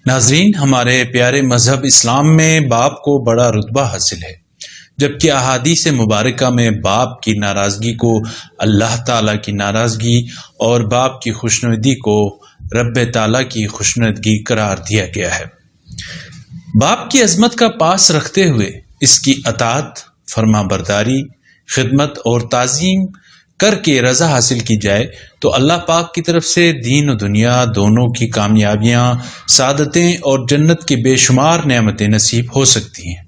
ناظرین، ہمارے پیارے مذہب اسلام میں باپ کو بڑا رتبہ حاصل ہے، جبکہ احادیث مبارکہ میں باپ کی ناراضگی کو اللہ تعالیٰ کی ناراضگی اور باپ کی خوشنودی کو رب تعالیٰ کی خوشنودی قرار دیا گیا ہے۔ باپ کی عظمت کا پاس رکھتے ہوئے اس کی اطاعت، فرما برداری، خدمت اور تعظیم کر کے رضا حاصل کی جائے تو اللہ پاک کی طرف سے دین و دنیا دونوں کی کامیابیاں، سعادتیں اور جنت کے بے شمار نعمتیں نصیب ہو سکتی ہیں۔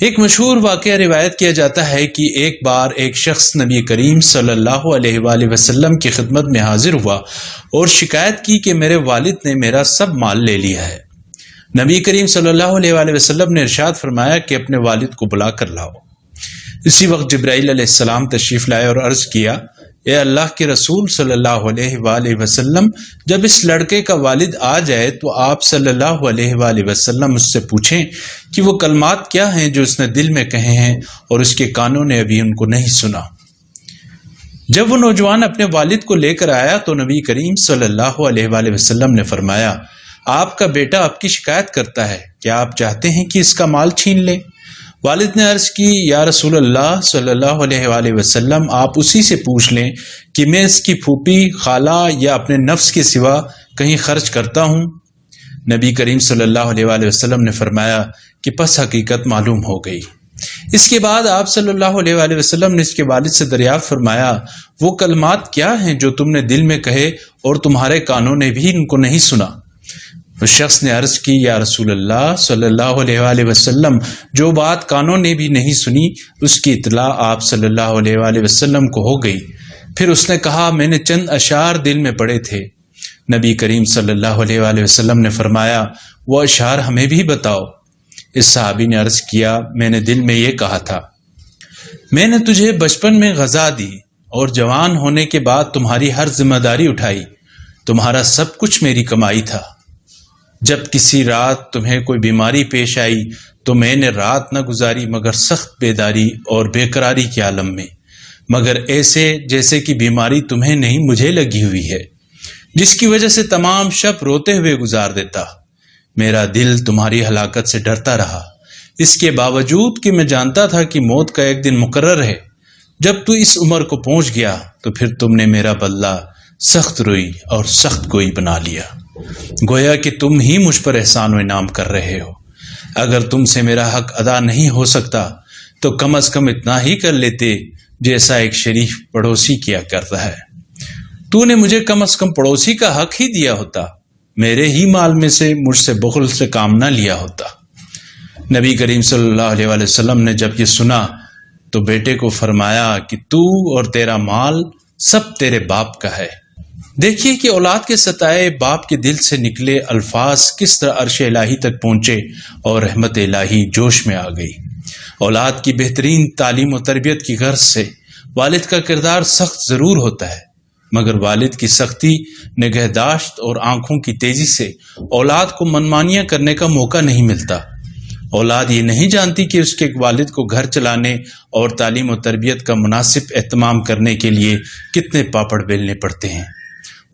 ایک مشہور واقعہ روایت کیا جاتا ہے کہ ایک بار ایک شخص نبی کریم صلی اللہ علیہ وآلہ وسلم کی خدمت میں حاضر ہوا اور شکایت کی کہ میرے والد نے میرا سب مال لے لیا ہے۔ نبی کریم صلی اللہ علیہ وآلہ وسلم نے ارشاد فرمایا کہ اپنے والد کو بلا کر لاؤ۔ اسی وقت جبرائیل علیہ السلام تشریف لائے اور عرض کیا، اے اللہ کے رسول صلی اللہ علیہ وآلہ وسلم، جب اس لڑکے کا والد آ جائے تو آپ صلی اللہ علیہ وآلہ وسلم اس سے پوچھیں کہ وہ کلمات کیا ہیں جو اس نے دل میں کہے ہیں اور اس کے کانوں نے ابھی ان کو نہیں سنا۔ جب وہ نوجوان اپنے والد کو لے کر آیا تو نبی کریم صلی اللہ علیہ وآلہ وسلم نے فرمایا، آپ کا بیٹا آپ کی شکایت کرتا ہے، کیا آپ چاہتے ہیں کہ اس کا مال چھین لیں؟ والد نے عرض کی، یا رسول اللہ صلی اللہ علیہ وآلہ وسلم، آپ اسی سے پوچھ لیں کہ میں اس کی پھوپھی، خالہ یا اپنے نفس کے سوا کہیں خرچ کرتا ہوں؟ نبی کریم صلی اللہ علیہ وآلہ وسلم نے فرمایا کہ پس حقیقت معلوم ہو گئی۔ اس کے بعد آپ صلی اللہ علیہ وآلہ وسلم نے اس کے والد سے دریافت فرمایا، وہ کلمات کیا ہیں جو تم نے دل میں کہے اور تمہارے کانوں نے بھی ان کو نہیں سنا؟ اس شخص نے عرض کی، یا رسول اللہ صلی اللہ علیہ وآلہ وسلم، جو بات کانوں نے بھی نہیں سنی اس کی اطلاع آپ صلی اللہ علیہ وآلہ وسلم کو ہو گئی۔ پھر اس نے کہا، میں نے چند اشعار دل میں پڑھے تھے۔ نبی کریم صلی اللہ علیہ وآلہ وسلم نے فرمایا، وہ اشعار ہمیں بھی بتاؤ۔ اس صحابی نے عرض کیا، میں نے دل میں یہ کہا تھا، میں نے تجھے بچپن میں غذا دی اور جوان ہونے کے بعد تمہاری ہر ذمہ داری اٹھائی، تمہارا سب کچھ میری کمائی تھا۔ جب کسی رات تمہیں کوئی بیماری پیش آئی تو میں نے رات نہ گزاری مگر سخت بیداری اور بے قراری کے عالم میں، مگر ایسے جیسے کہ بیماری تمہیں نہیں مجھے لگی ہوئی ہے، جس کی وجہ سے تمام شب روتے ہوئے گزار دیتا۔ میرا دل تمہاری ہلاکت سے ڈرتا رہا، اس کے باوجود کہ میں جانتا تھا کہ موت کا ایک دن مقرر ہے۔ جب تو اس عمر کو پہنچ گیا تو پھر تم نے میرا بدلہ سخت روئی اور سخت گوئی بنا لیا، گویا کہ تم ہی مجھ پر احسان و انعام کر رہے ہو۔ اگر تم سے میرا حق ادا نہیں ہو سکتا تو کم از کم اتنا ہی کر لیتے جیسا ایک شریف پڑوسی کیا کرتا ہے۔ تو نے مجھے کم از کم پڑوسی کا حق ہی دیا ہوتا، میرے ہی مال میں سے مجھ سے بخل سے کام نہ لیا ہوتا۔ نبی کریم صلی اللہ علیہ وآلہ وسلم نے جب یہ سنا تو بیٹے کو فرمایا کہ تو اور تیرا مال سب تیرے باپ کا ہے۔ دیکھیے کہ اولاد کے ستائے باپ کے دل سے نکلے الفاظ کس طرح عرش الہی تک پہنچے اور رحمت الہی جوش میں آ گئی۔ اولاد کی بہترین تعلیم و تربیت کی غرض سے والد کا کردار سخت ضرور ہوتا ہے، مگر والد کی سختی، نگہداشت اور آنکھوں کی تیزی سے اولاد کو منمانیاں کرنے کا موقع نہیں ملتا۔ اولاد یہ نہیں جانتی کہ اس کے والد کو گھر چلانے اور تعلیم و تربیت کا مناسب اہتمام کرنے کے لیے کتنے پاپڑ بیلنے پڑتے ہیں۔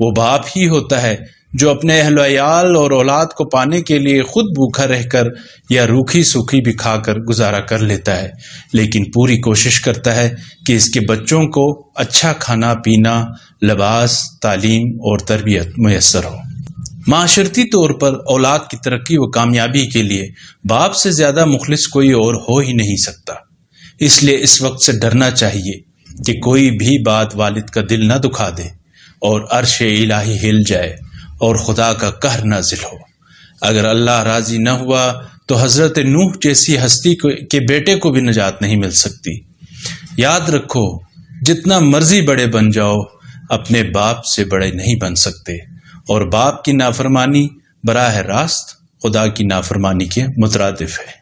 وہ باپ ہی ہوتا ہے جو اپنے اہل و عیال اور اولاد کو پانے کے لیے خود بھوکا رہ کر یا روکھی سوکھی بھی کھا کر گزارا کر لیتا ہے، لیکن پوری کوشش کرتا ہے کہ اس کے بچوں کو اچھا کھانا پینا، لباس، تعلیم اور تربیت میسر ہو۔ معاشرتی طور پر اولاد کی ترقی و کامیابی کے لیے باپ سے زیادہ مخلص کوئی اور ہو ہی نہیں سکتا۔ اس لیے اس وقت سے ڈرنا چاہیے کہ کوئی بھی بات والد کا دل نہ دکھا دے اور عرش الہی ہل جائے اور خدا کا قہر نازل ہو۔ اگر اللہ راضی نہ ہوا تو حضرت نوح جیسی ہستی کے بیٹے کو بھی نجات نہیں مل سکتی۔ یاد رکھو، جتنا مرضی بڑے بن جاؤ، اپنے باپ سے بڑے نہیں بن سکتے، اور باپ کی نافرمانی براہ راست خدا کی نافرمانی کے مترادف ہے۔